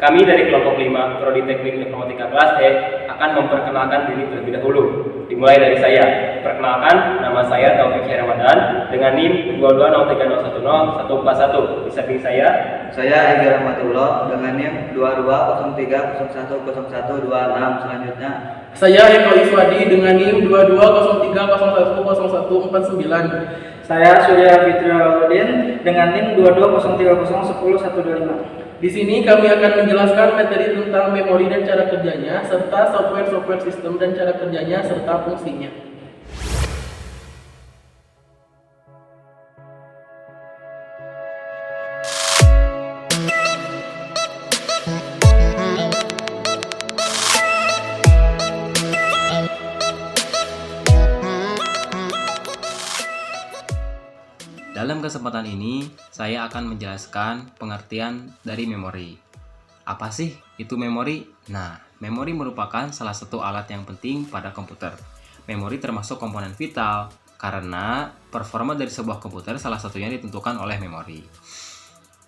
Kami dari kelompok 5 Prodi Teknik Informatika kelas E akan memperkenalkan diri terlebih dahulu. Dimulai dari saya. Perkenalkan, nama saya Taufik Ramadan dengan NIM 220301041. Di samping saya Egy Rahmatullah dengan NIM 2203010126. Selanjutnya Saya Eko Iswadi dengan NIM 2203010149. Saya Surya Fitriaudin dengan NIM 2203010125. Di sini kami akan menjelaskan materi tentang memori dan cara kerjanya, serta software sistem dan cara kerjanya, serta fungsinya. Dalam kesempatan ini, saya akan menjelaskan pengertian dari memori. Apa sih itu memori? Nah, memori merupakan salah satu alat yang penting pada komputer. Memori termasuk komponen vital, karena performa dari sebuah komputer salah satunya ditentukan oleh memori.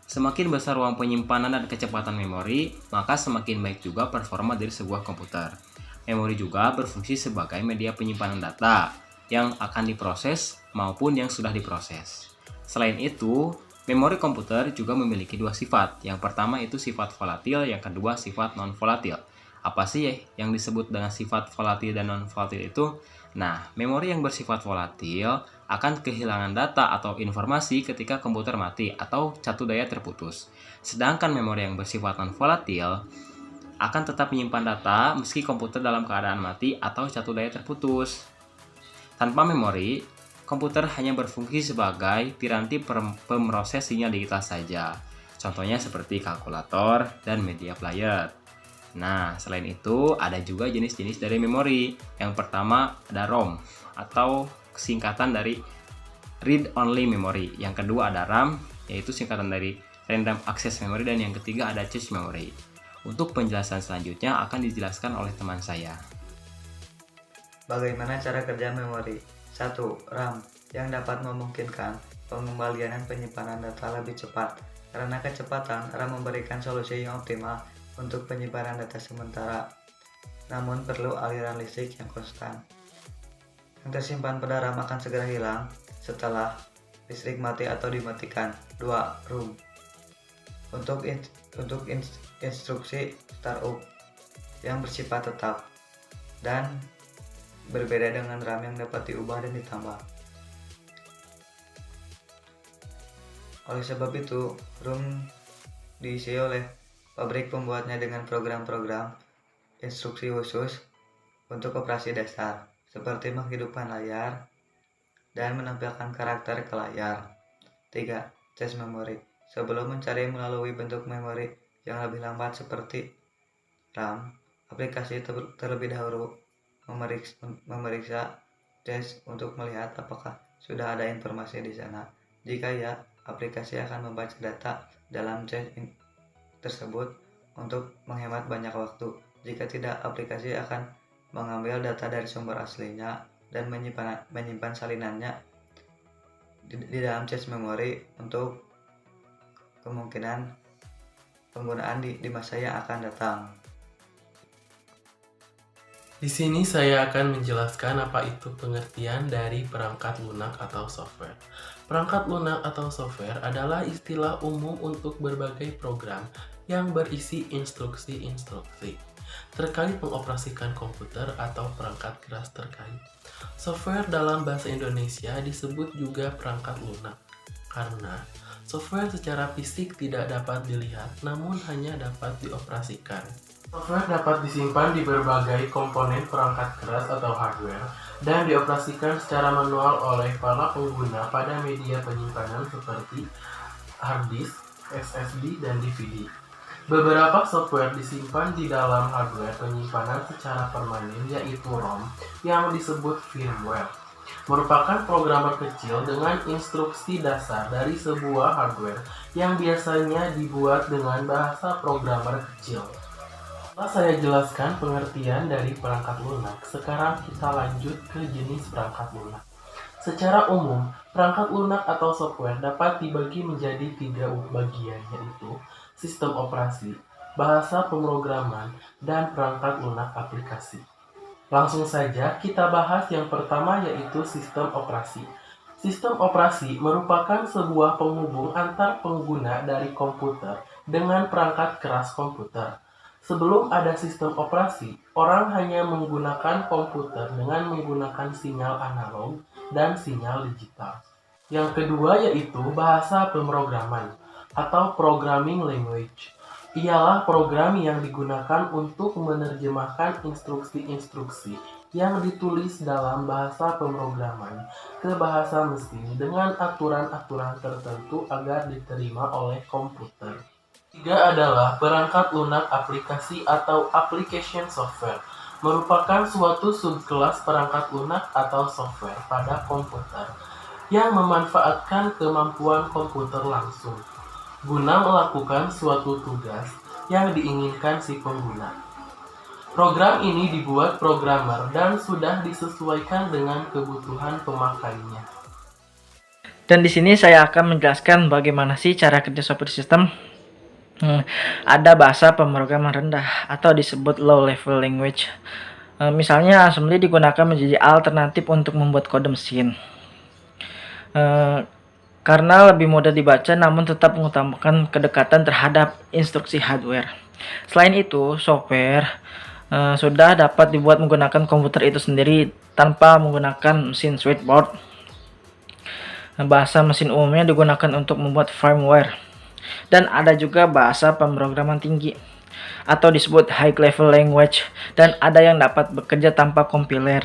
Semakin besar ruang penyimpanan dan kecepatan memori, maka semakin baik juga performa dari sebuah komputer. Memori juga berfungsi sebagai media penyimpanan data yang akan diproses maupun yang sudah diproses. Selain itu, memori komputer juga memiliki dua sifat. Yang pertama itu sifat volatil, yang kedua sifat non-volatil. Apa sih yang disebut dengan sifat volatil dan non-volatil itu? Nah, memori yang bersifat volatil akan kehilangan data atau informasi ketika komputer mati atau catu daya terputus. Sedangkan memori yang bersifat non-volatil akan tetap menyimpan data meski komputer dalam keadaan mati atau catu daya terputus. Tanpa memori, komputer hanya berfungsi sebagai piranti pemroses sinyal digital saja. Contohnya seperti kalkulator dan media player. Nah, selain itu ada juga jenis-jenis dari memori. Yang pertama ada ROM atau singkatan dari Read Only Memory. Yang kedua ada RAM, yaitu singkatan dari Random Access Memory, dan yang ketiga ada Cache Memory. Untuk penjelasan selanjutnya akan dijelaskan oleh teman saya. bagaimana cara kerja memori? 1. RAM yang dapat memungkinkan pengembalian dan penyimpanan data lebih cepat. Karena kecepatan, RAM memberikan solusi yang optimal untuk penyimpanan data sementara, namun perlu aliran listrik yang konstan. Yang tersimpan pada RAM akan segera hilang setelah listrik mati atau dimatikan. 2. ROM untuk instruksi startup yang bersifat tetap dan berbeda dengan RAM yang dapat diubah dan ditambah. Oleh sebab itu, ROM diisi oleh pabrik pembuatnya dengan program-program instruksi khusus untuk operasi dasar, seperti menghidupkan layar dan menampilkan karakter ke layar. 3. Cache memory. Sebelum mencari melalui bentuk memori yang lebih lambat seperti RAM, aplikasi terlebih dahulu memeriksa cache untuk melihat apakah sudah ada informasi di sana. Jika ya, aplikasi akan membaca data dalam cache tersebut untuk menghemat banyak waktu. Jika tidak, aplikasi akan mengambil data dari sumber aslinya dan menyimpan salinannya di dalam cache memory untuk kemungkinan penggunaan di masa yang akan datang. Di sini saya akan menjelaskan apa itu pengertian dari perangkat lunak atau software. Perangkat lunak atau software adalah istilah umum untuk berbagai program yang berisi instruksi-instruksi terkait mengoperasikan komputer atau perangkat keras terkait. Software dalam bahasa Indonesia disebut juga perangkat lunak karena software secara fisik tidak dapat dilihat namun hanya dapat dioperasikan. Software dapat disimpan di berbagai komponen perangkat keras atau hardware dan dioperasikan secara manual oleh para pengguna pada media penyimpanan seperti hard disk, SSD, dan DVD. Beberapa software disimpan di dalam hardware penyimpanan secara permanen, yaitu ROM yang disebut firmware. Merupakan programmer kecil dengan instruksi dasar dari sebuah hardware yang biasanya dibuat dengan bahasa programmer kecil. Setelah saya jelaskan pengertian dari perangkat lunak, sekarang kita lanjut ke jenis perangkat lunak. Secara umum, perangkat lunak atau software dapat dibagi menjadi 3 bagian, yaitu sistem operasi, bahasa pemrograman, dan perangkat lunak aplikasi. Langsung saja kita bahas yang pertama, yaitu sistem operasi. Sistem operasi merupakan sebuah penghubung antar pengguna dari komputer dengan perangkat keras komputer. Sebelum ada sistem operasi, orang hanya menggunakan komputer dengan menggunakan sinyal analog dan sinyal digital. Yang kedua yaitu bahasa pemrograman atau programming language. Ialah program yang digunakan untuk menerjemahkan instruksi-instruksi yang ditulis dalam bahasa pemrograman ke bahasa mesin dengan aturan-aturan tertentu agar diterima oleh komputer. Tiga adalah perangkat lunak aplikasi atau application software, merupakan suatu subkelas perangkat lunak atau software pada komputer yang memanfaatkan kemampuan komputer langsung guna melakukan suatu tugas yang diinginkan si pengguna. Program ini dibuat programmer dan sudah disesuaikan dengan kebutuhan pemakainya. Dan di sini saya akan menjelaskan bagaimana sih cara kerja software system. Ada bahasa pemrograman rendah atau disebut low level language. Misalnya assembly digunakan menjadi alternatif untuk membuat kode mesin. Karena lebih mudah dibaca namun tetap mengutamakan kedekatan terhadap instruksi hardware. Selain itu, software sudah dapat dibuat menggunakan komputer itu sendiri tanpa menggunakan mesin switchboard. Bahasa mesin umumnya digunakan untuk membuat firmware. Dan ada juga bahasa pemrograman tinggi atau disebut high level language, dan ada yang dapat bekerja tanpa kompiler.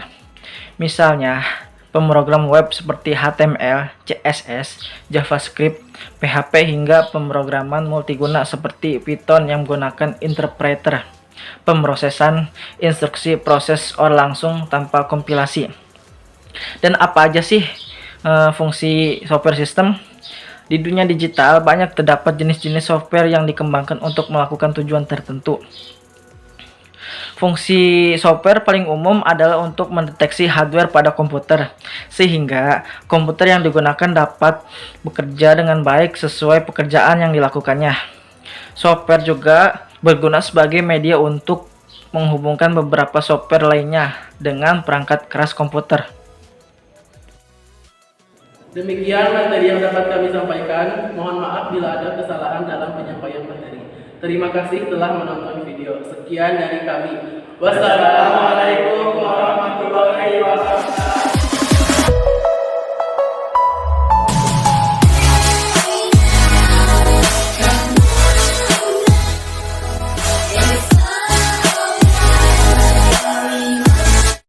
Misalnya, pemrogram web seperti HTML, CSS, JavaScript, PHP hingga pemrograman multiguna seperti Python yang menggunakan interpreter, pemrosesan instruksi prosesor langsung tanpa kompilasi. Dan apa aja sih fungsi software system? Di dunia digital banyak terdapat jenis-jenis software yang dikembangkan untuk melakukan tujuan tertentu. Fungsi software paling umum adalah untuk mendeteksi hardware pada komputer, sehingga komputer yang digunakan dapat bekerja dengan baik sesuai pekerjaan yang dilakukannya. Software juga berguna sebagai media untuk menghubungkan beberapa software lainnya dengan perangkat keras komputer. Demikian materi yang dapat kami sampaikan. Mohon maaf bila ada kesalahan dalam penyampaian materi. Terima kasih telah menonton video. Sekian dari kami. Wassalamualaikum